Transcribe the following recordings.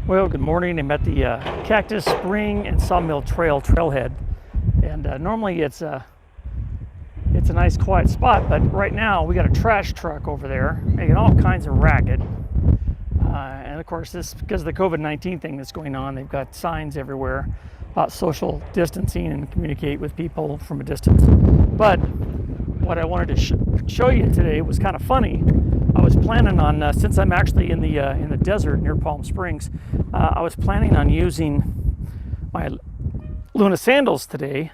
Well, good morning. I'm at the Cactus Spring and Sawmill Trail trailhead, and normally it's a nice quiet spot, but right now we got a trash truck over there making all kinds of racket. And of course, this because of the COVID-19 thing that's going on. They've got signs everywhere about social distancing and communicate with people from a distance. But what I wanted to show you today was kind of funny. I was planning on, since I'm actually in the desert near Palm Springs, I was planning on using my Luna sandals today,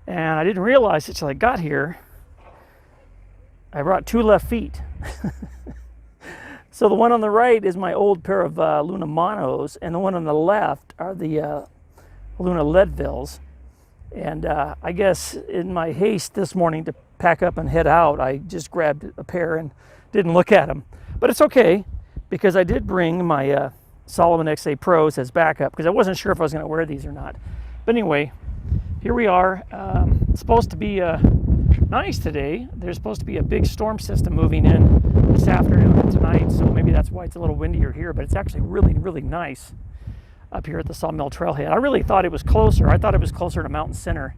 and I didn't realize until I got here I brought two left feet. So the one on the right is my old pair of Luna Monos, and the one on the left are the Luna Leadvilles. And I guess in my haste this morning to pack up and head out, I just grabbed a pair and didn't look at them. But it's okay, because I did bring my Salomon XA Pros as backup, because I wasn't sure if I was going to wear these or not. But anyway, here we are. It's supposed to be nice today. There's supposed to be a big storm system moving in this afternoon and tonight, so maybe that's why it's a little windier here, but it's actually really, really nice up here at the Sawmill Trailhead. I really thought it was closer. I thought it was closer to Mountain Center,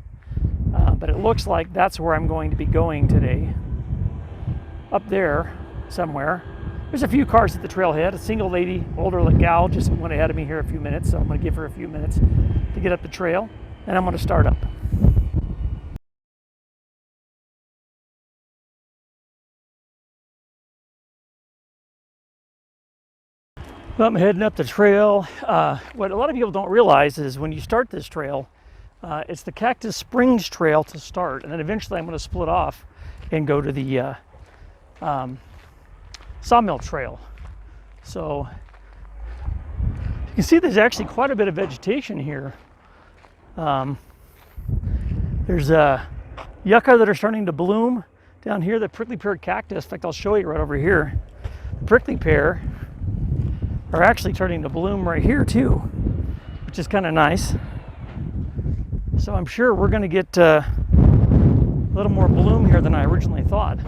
but it looks like that's where I'm going to be going today. Up there somewhere. There's a few cars at the trailhead. A single lady, older gal, just went ahead of me here a few minutes, so I'm going to give her a few minutes to get up the trail, and I'm going to start up. Well, I'm heading up the trail. What a lot of people don't realize is when you start this trail, it's the Cactus Springs Trail to start, and then eventually I'm going to split off and go to the Sawmill Trail. So you can see there's actually quite a bit of vegetation here. There's yucca that are starting to bloom down here, the prickly pear cactus. In fact, I'll show you right over here. The prickly pear are actually starting to bloom right here too, which is kind of nice. So I'm sure we're going to get a little more bloom here than I originally thought.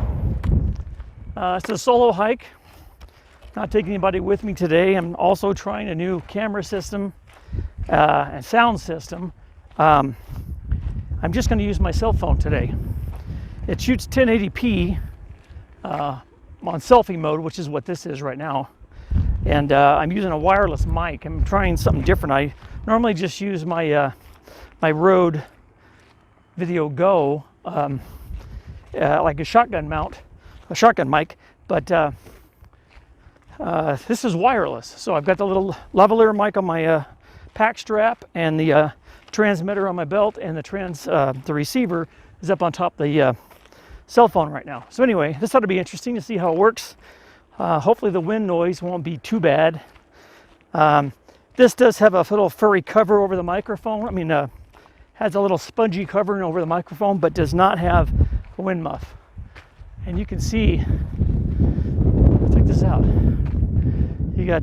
It's a solo hike. Not taking anybody with me today. I'm also trying a new camera system and sound system. I'm just going to use my cell phone today. It shoots 1080p on selfie mode, which is what this is right now. And I'm using a wireless mic. I'm trying something different. I normally just use my my Rode Video Go, like a shotgun mount, a shotgun mic, but this is wireless. So I've got the little lavalier mic on my pack strap, and the transmitter on my belt, and the receiver is up on top of the cell phone right now. So anyway, this ought to be interesting to see how it works. Hopefully the wind noise won't be too bad. This does have a little furry cover over the microphone. I mean, has a little spongy covering over the microphone, but does not have a wind muff. And you can see, check this out. You got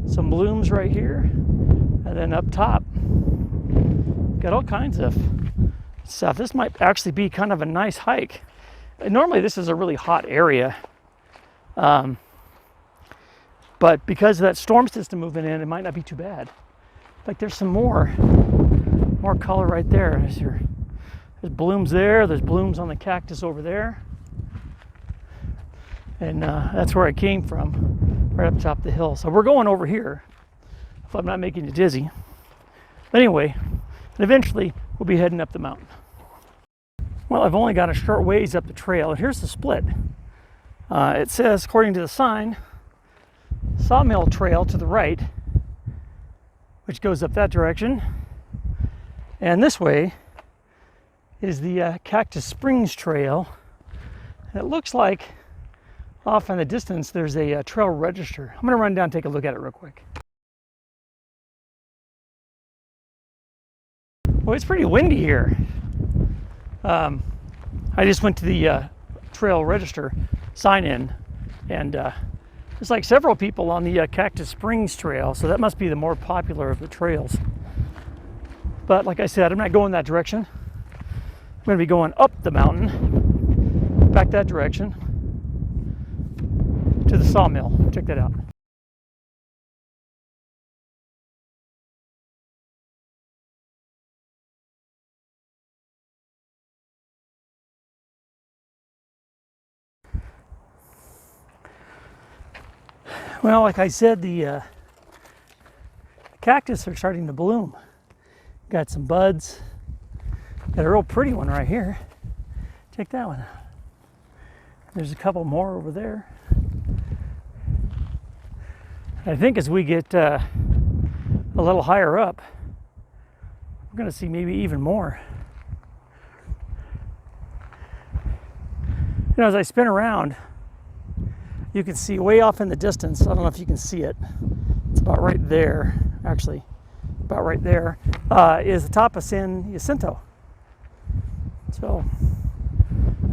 some blooms right here, and then up top, got all kinds of stuff. This might actually be kind of a nice hike. Normally this is a really hot area. But because of that storm system moving in, it might not be too bad. In fact, there's some more color right there. There's blooms there. There's blooms on the cactus over there. And that's where I came from, right up top of the hill. So we're going over here, if I'm not making you dizzy. But anyway, and eventually we'll be heading up the mountain. Well, I've only got a short ways up the trail, and here's the split. It says, according to the sign, Sawmill Trail to the right, which goes up that direction. And this way is the Cactus Springs Trail. And it looks like off in the distance there's a trail register. I'm going to run down and take a look at it real quick. Well, it's pretty windy here. I just went to the trail register sign in, and there's like several people on the Cactus Springs Trail, so that must be the more popular of the trails. But like I said, I'm not going that direction. I'm going to be going up the mountain, back that direction to the sawmill. Check that out. Well, like I said, the cactus are starting to bloom. Got some buds. Got a real pretty one right here. Check that one out. There's a couple more over there. I think as we get a little higher up, we're going to see maybe even more. You know, as I spin around, you can see way off in the distance, I don't know if you can see it, it's about right there, actually, about right there, is the top of San Jacinto. So,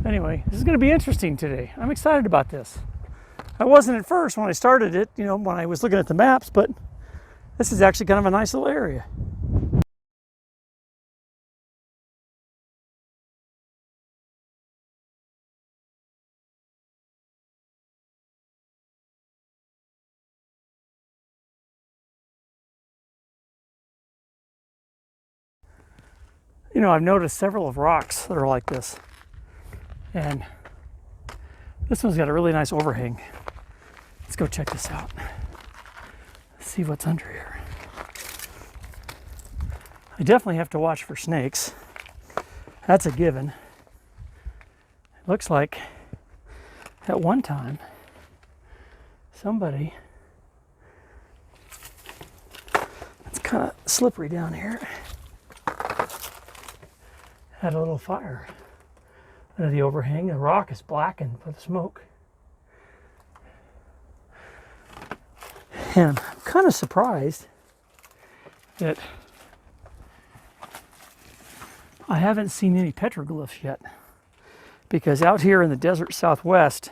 anyway, this is going to be interesting today. I'm excited about this. I wasn't at first when I started it, you know, when I was looking at the maps, but this is actually kind of a nice little area. You know, I've noticed several of rocks that are like this. And this one's got a really nice overhang. Let's go check this out. Let's see what's under here. I definitely have to watch for snakes. That's a given. It looks like at one time somebody, it's kind of slippery down here, had a little fire under the overhang. The rock is blackened with smoke. And I'm kind of surprised that I haven't seen any petroglyphs yet, because out here in the desert southwest,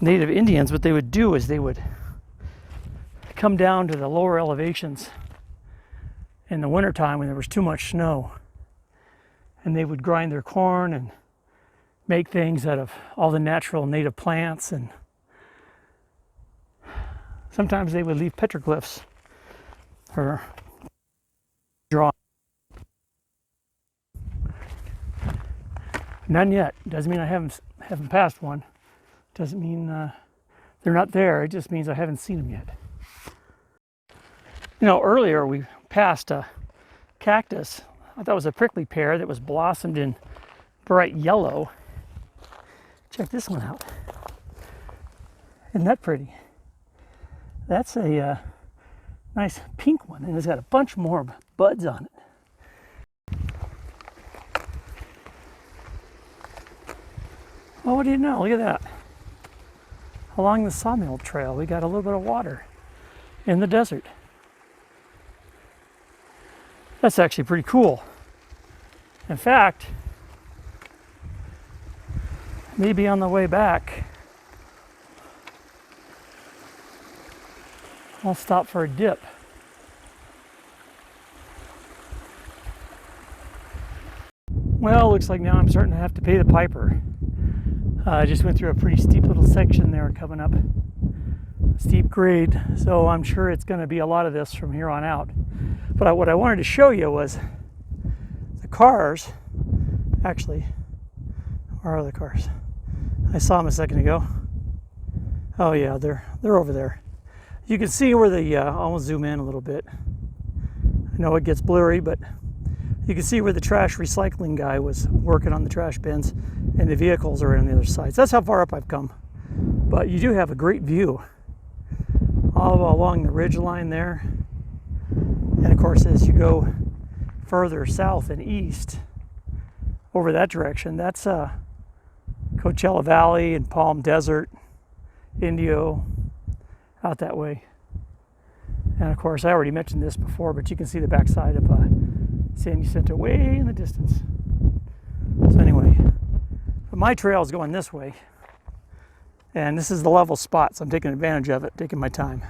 native Indians, what they would do is they would come down to the lower elevations in the wintertime when there was too much snow, and they would grind their corn and make things out of all the natural native plants, and sometimes they would leave petroglyphs or draw. None yet. Doesn't mean I haven't passed one. Doesn't mean they're not there. It just means I haven't seen them yet. You know, earlier we passed a cactus. I thought it was a prickly pear that was blossomed in bright yellow. Check this one out. Isn't that pretty? That's a nice pink one, and it's got a bunch more buds on it. Well, what do you know? Look at that. Along the Sawmill Trail, we got a little bit of water in the desert. That's actually pretty cool. In fact, maybe on the way back, I'll stop for a dip. Well, looks like now I'm starting to have to pay the piper. I just went through a pretty steep little section there coming up. Steep grade, so I'm sure it's going to be a lot of this from here on out. But what I wanted to show you was the cars. Actually, where are the cars? I saw them a second ago. Oh yeah, they're over there. You can see where the, I'll zoom in a little bit. I know it gets blurry, but you can see where the trash recycling guy was working on the trash bins, and the vehicles are on the other side. So that's how far up I've come. But you do have a great view all along the ridge line there. And of course, as you go further south and east over that direction, that's Coachella Valley and Palm Desert, Indio, out that way. And of course, I already mentioned this before, but you can see the backside of San Jacinto way in the distance. So anyway, but my trail is going this way, and this is the level spot, so I'm taking advantage of it, taking my time.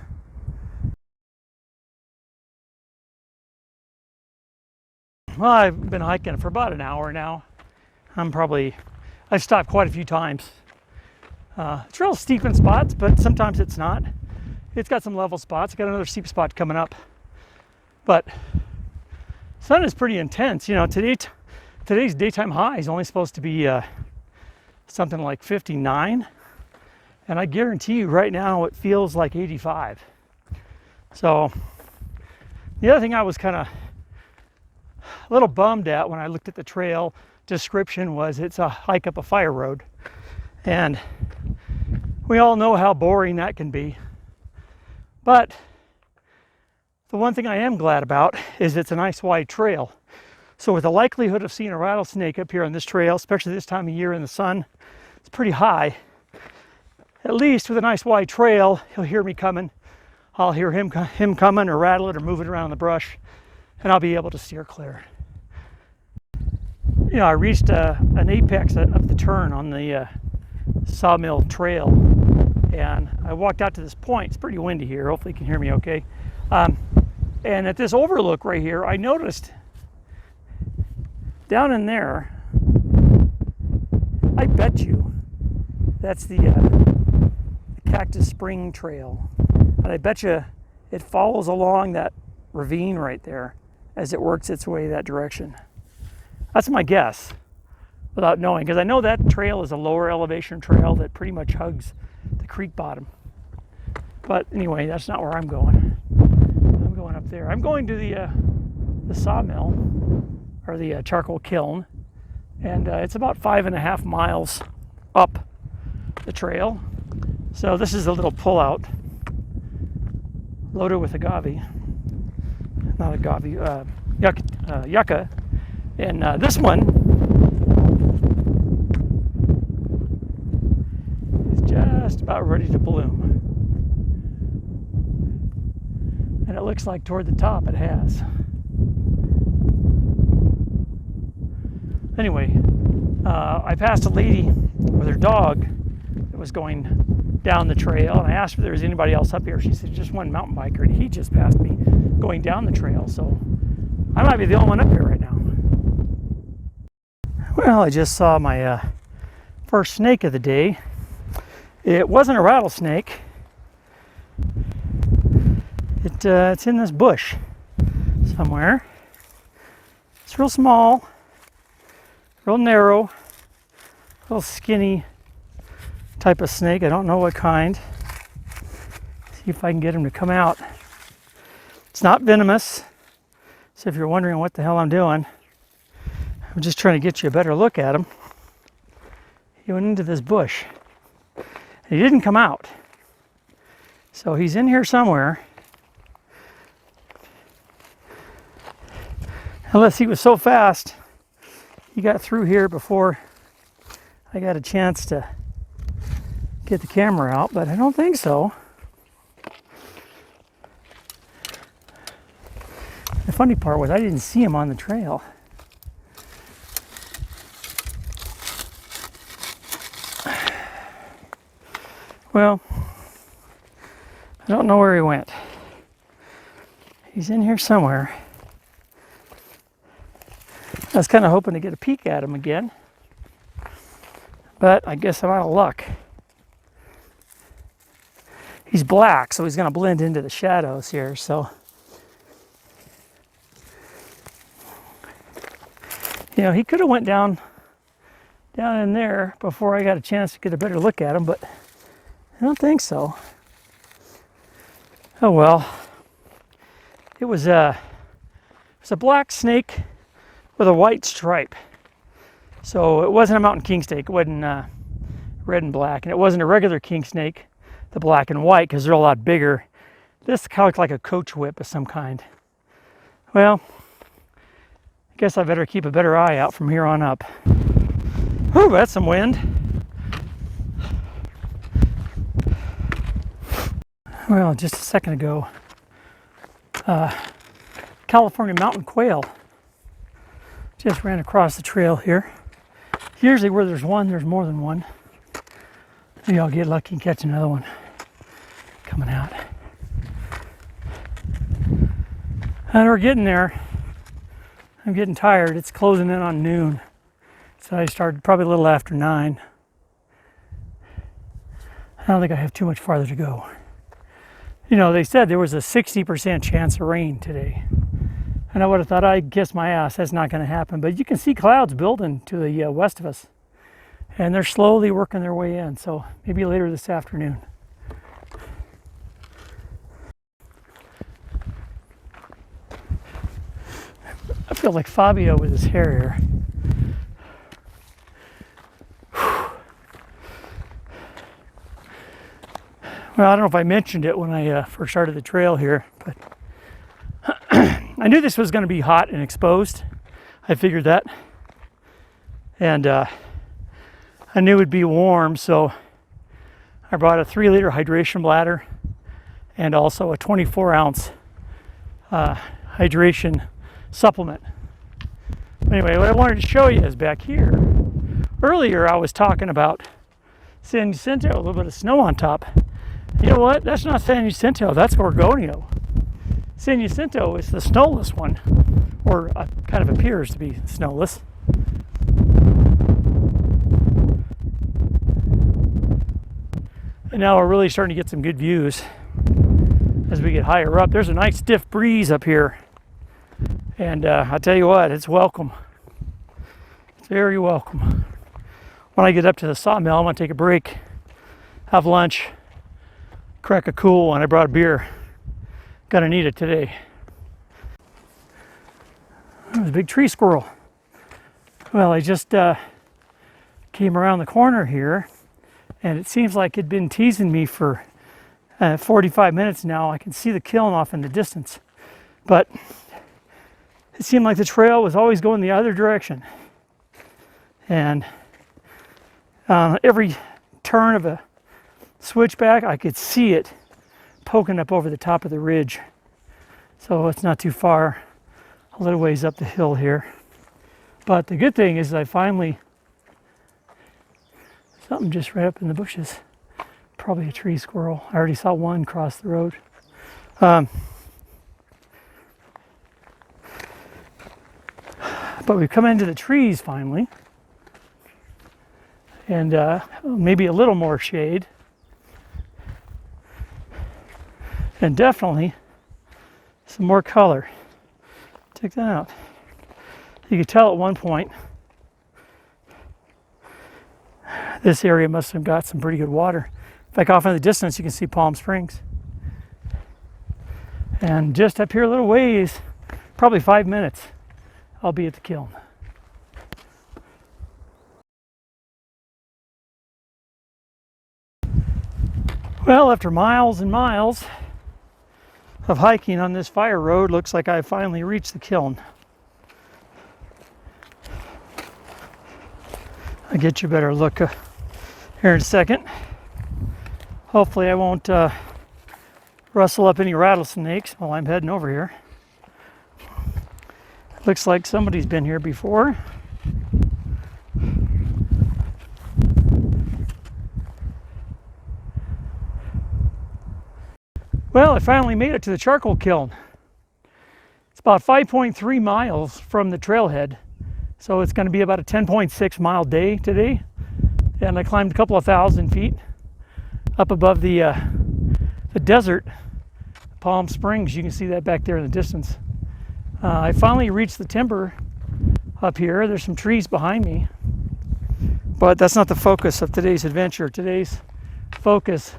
Well, I've been hiking for about an hour now. I've stopped quite a few times. It's real steep in spots, but sometimes it's not. It's got some level spots. I've got another steep spot coming up. But sun is pretty intense. You know, today's daytime high is only supposed to be something like 59. And I guarantee you right now it feels like 85. So the other thing I was kind of a little bummed at when I looked at the trail description was it's a hike up a fire road. And we all know how boring that can be. But the one thing I am glad about is it's a nice wide trail. So with the likelihood of seeing a rattlesnake up here on this trail, especially this time of year in the sun, it's pretty high. At least with a nice wide trail, he'll hear me coming. I'll hear him coming or rattle it or move it around the brush, and I'll be able to steer clear. You know, I reached an apex of the turn on the Sawmill Trail, and I walked out to this point. It's pretty windy here. Hopefully you can hear me okay. And at this overlook right here, I noticed down in there, I bet you that's the Cactus Spring Trail. And I bet you it follows along that ravine right there as it works its way that direction. That's my guess, without knowing, because I know that trail is a lower elevation trail that pretty much hugs the creek bottom. But anyway, that's not where I'm going. I'm going up there. I'm going to the sawmill, or the charcoal kiln, and it's about 5.5 miles up the trail. So this is a little pullout loaded with agave, not agave, yucca. And this one is just about ready to bloom. And it looks like toward the top it has. Anyway, I passed a lady with her dog that was going down the trail, and I asked if there was anybody else up here. She said just one mountain biker, and he just passed me going down the trail, so I might be the only one up here right now. Well, I just saw my first snake of the day. It wasn't a rattlesnake. It's in this bush somewhere. It's real small, real narrow, little skinny type of snake. I don't know what kind. See if I can get him to come out. It's not venomous, so if you're wondering what the hell I'm doing, I'm just trying to get you a better look at him. He went into this bush. And he didn't come out. So he's in here somewhere. Unless he was so fast, he got through here before I got a chance to get the camera out, but I don't think so. The funny part was I didn't see him on the trail. Well, I don't know where he went. He's in here somewhere. I was kind of hoping to get a peek at him again, but I guess I'm out of luck. He's black, so he's going to blend into the shadows here, so. You know, he could have went down in there before I got a chance to get a better look at him, but I don't think so. Oh well. It was a black snake with a white stripe. So it wasn't a mountain king snake. It wasn't red and black, and it wasn't a regular king snake, the black and white, because they're a lot bigger. This kind of looked like a coach whip of some kind. Well, I guess I better keep a better eye out from here on up. Whew, that's some wind. Well, just a second ago, California mountain quail just ran across the trail here. Usually where there's one, there's more than one. Maybe I'll get lucky and catch another one coming out. And we're getting there. I'm getting tired. It's closing in on noon. So I started probably a little after 9. I don't think I have too much farther to go. You know, they said there was a 60% chance of rain today. And I would have thought, I'd guess my ass, that's not going to happen. But you can see clouds building to the west of us. and they're slowly working their way in, so maybe later this afternoon. I feel like Fabio with his hair here. Well, I don't know if I mentioned it when I first started the trail here, but I knew this was going to be hot and exposed. I figured that. And I knew it would be warm, so I brought a 3-liter hydration bladder and also a 24-ounce hydration supplement. Anyway, what I wanted to show you is back here. Earlier I was talking about San Jacinto, a little bit of snow on top. You know what? That's not San Jacinto, that's Gorgonio. San Jacinto is the snowless one, or kind of appears to be snowless. And now we're really starting to get some good views as we get higher up. There's a nice stiff breeze up here. And I'll tell you what, it's welcome. It's very welcome. When I get up to the sawmill, I'm going to take a break, have lunch, crack a cool one. I brought a beer. Gonna need it today. There's a big tree squirrel. Well, I just came around the corner here, and it seems like it'd been teasing me for 45 minutes now. I can see the kiln off in the distance, but it seemed like the trail was always going the other direction. And every turn of a switchback, I could see it poking up over the top of the ridge. So it's not too far, a little ways up the hill here. But the good thing is I finally, something just right up in the bushes. Probably a tree squirrel. I already saw one cross the road. But we've come into the trees finally. And maybe a little more shade. And definitely some more color. Check that out. You could tell at one point this area must have got some pretty good water. In fact, off in the distance you can see Palm Springs. And just up here a little ways, probably 5 minutes, I'll be at the kiln. Well, after miles and miles of hiking on this fire road, looks like I finally reached the kiln. I'll get you a better look here in a second. Hopefully I won't rustle up any rattlesnakes while I'm heading over here. Looks like somebody's been here before. Well, I finally made it to the charcoal kiln. It's about 5.3 miles from the trailhead, so it's going to be about a 10.6 mile day today. And I climbed a couple of thousand feet up above the desert, Palm Springs. You can see that back there in the distance. I finally reached the timber up here. There's some trees behind me, but that's not the focus of today's adventure. Today's focus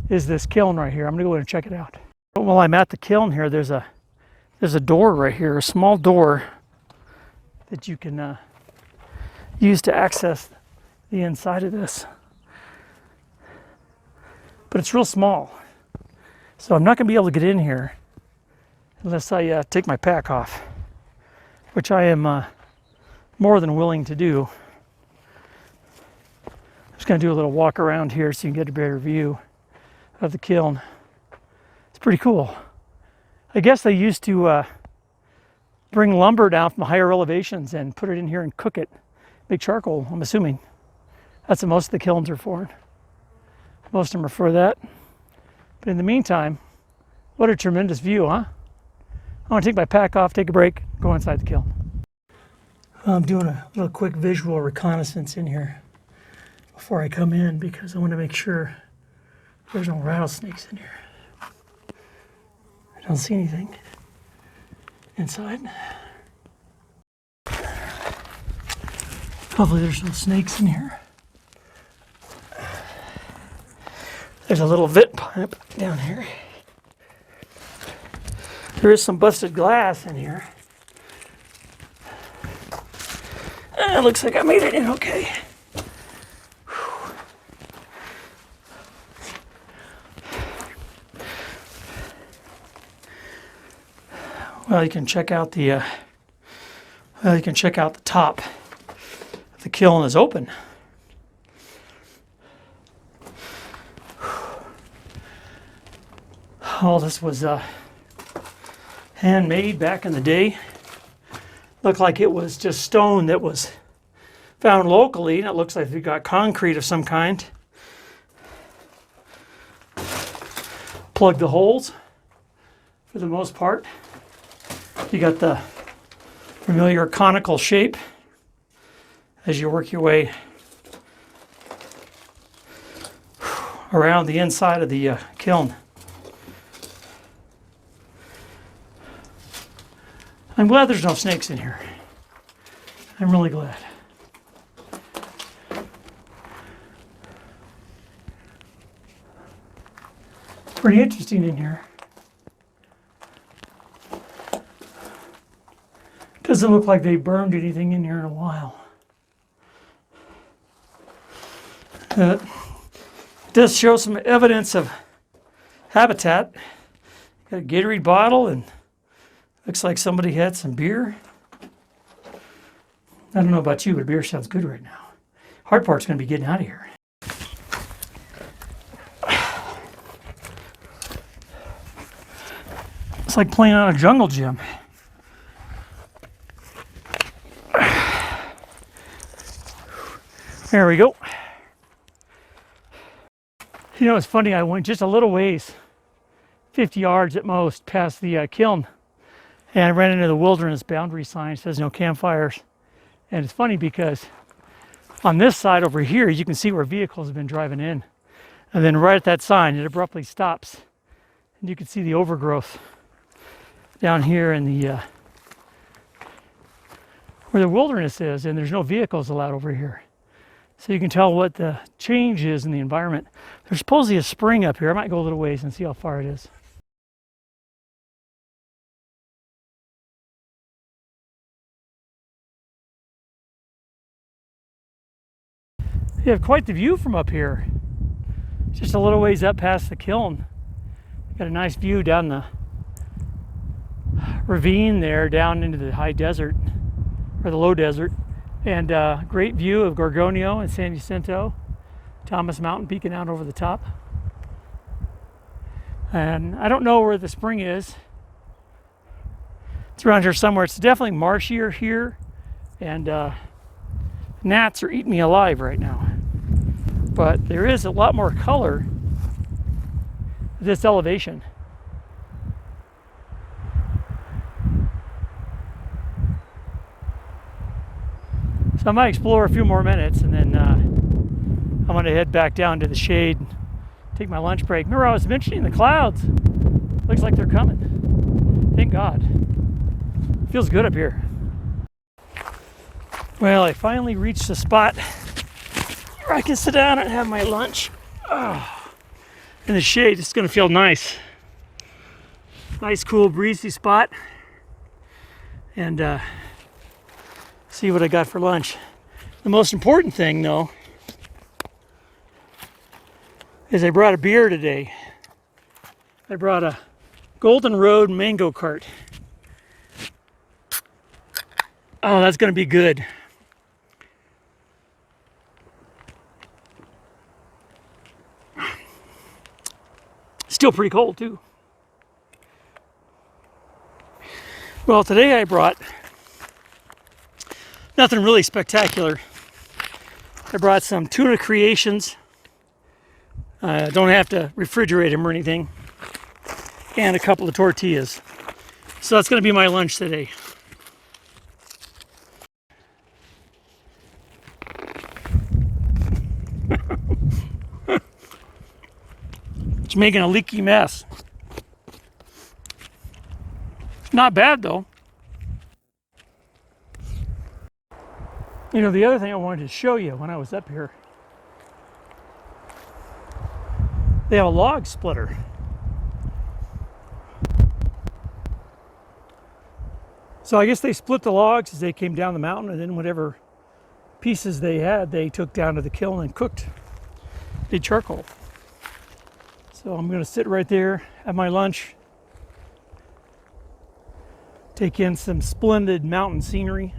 is this kiln right here. I'm gonna go in and check it out. While I'm at the kiln here, there's a door right here, a small door that you can use to access the inside of this. But it's real small, so I'm not gonna be able to get in here unless I take my pack off, which I am more than willing to do. I'm just gonna do a little walk around here so you can get a better view of the kiln. It's pretty cool. I guess they used to bring lumber down from higher elevations and put it in here and cook it, make charcoal, I'm assuming. That's what most of the kilns are for. Most of them are for that. But in the meantime, what a tremendous view, huh? I want to take my pack off, take a break, go inside the kiln. I'm doing a little quick visual reconnaissance in here before I come in because I want to make sure there's no rattlesnakes in here. I don't see anything inside. Hopefully there's no snakes in here. There's a little vent pipe down here. There is some busted glass in here. It looks like I made it in okay. Well, you can check out the top. The kiln is open. All this was handmade back in the day. Looked like it was just stone that was found locally, and it looks like we got concrete of some kind. Plug the holes for the most part. You got the familiar conical shape as you work your way around the inside of the kiln. I'm glad there's no snakes in here. I'm really glad. Pretty interesting in here. Doesn't look like they burned anything in here in a while. It does show some evidence of habitat. Got a Gatorade bottle, and looks like somebody had some beer. I don't know about you, but beer sounds good right now. Hard part's going to be getting out of here. It's like playing on a jungle gym. There we go. You know, it's funny, I went just a little ways, 50 yards at most, past the kiln, and I ran into the wilderness boundary sign. It says no campfires. And it's funny because on this side over here, you can see where vehicles have been driving in. And then right at that sign, it abruptly stops. And you can see the overgrowth down here in the where the wilderness is, and there's no vehicles allowed over here. So you can tell what the change is in the environment. There's supposedly a spring up here. I might go a little ways and see how far it is. You have quite the view from up here. Just a little ways up past the kiln. Got a nice view down the ravine there, down into the high desert, or the low desert. And great view of Gorgonio and San Jacinto. Thomas Mountain peeking out over the top. And I don't know where the spring is. It's around here somewhere. It's definitely marshier here. And gnats are eating me alive right now. But there is a lot more color at this elevation. So I might explore a few more minutes, and then I'm going to head back down to the shade, take my lunch break. Remember, I was mentioning the clouds. Looks like they're coming. Thank God. Feels good up here. Well, I finally reached the spot where I can sit down and have my lunch. Oh, in the shade, it's going to feel nice. Nice, cool, breezy spot. And see what I got for lunch. The most important thing, though, is I brought a beer today. I brought a Golden Road Mango Cart. Oh, that's going to be good. Still pretty cold, too. Well, today I brought nothing really spectacular. I brought some tuna creations. Don't have to refrigerate them or anything. And a couple of tortillas. So that's going to be my lunch today. It's making a leaky mess. Not bad, though. You know, the other thing I wanted to show you when I was up here They have a log splitter. So I guess they split the logs as they came down the mountain, and then whatever pieces they had, they took down to the kiln and cooked. Did charcoal. So I'm going to sit right there, have my lunch, take in some splendid mountain scenery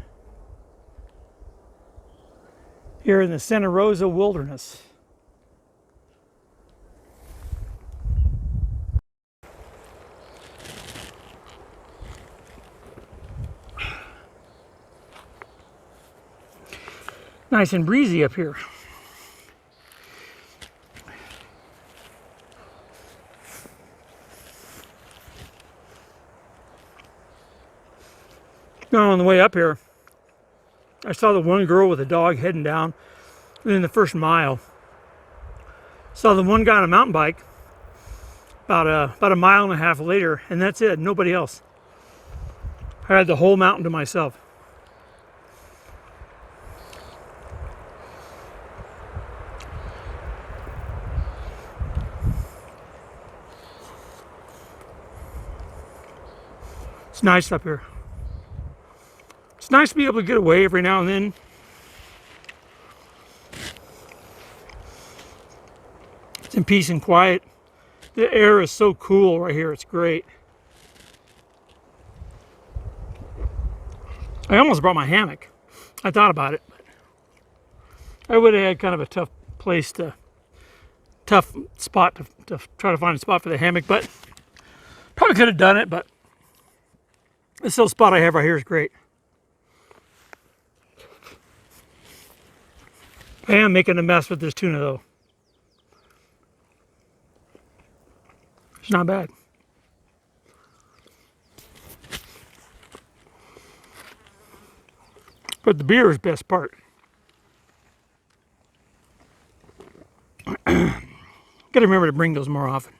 here in the Santa Rosa wilderness. Nice and breezy up here. Now on the way up here, I saw the one girl with a dog heading down. And then the first mile, saw the one guy on a mountain bike about a mile and a half later, and that's it, nobody else. I had the whole mountain to myself. It's nice up here. It's nice to be able to get away every now and then. It's in peace and quiet. The air is so cool right here, it's great. I almost brought my hammock. I thought about it. I would have had kind of a tough spot to try to find a spot for the hammock, but probably could have done it, but this little spot I have right here is great. I am making a mess with this tuna though. It's not bad. But the beer is the best part. Gotta remember to bring those more often.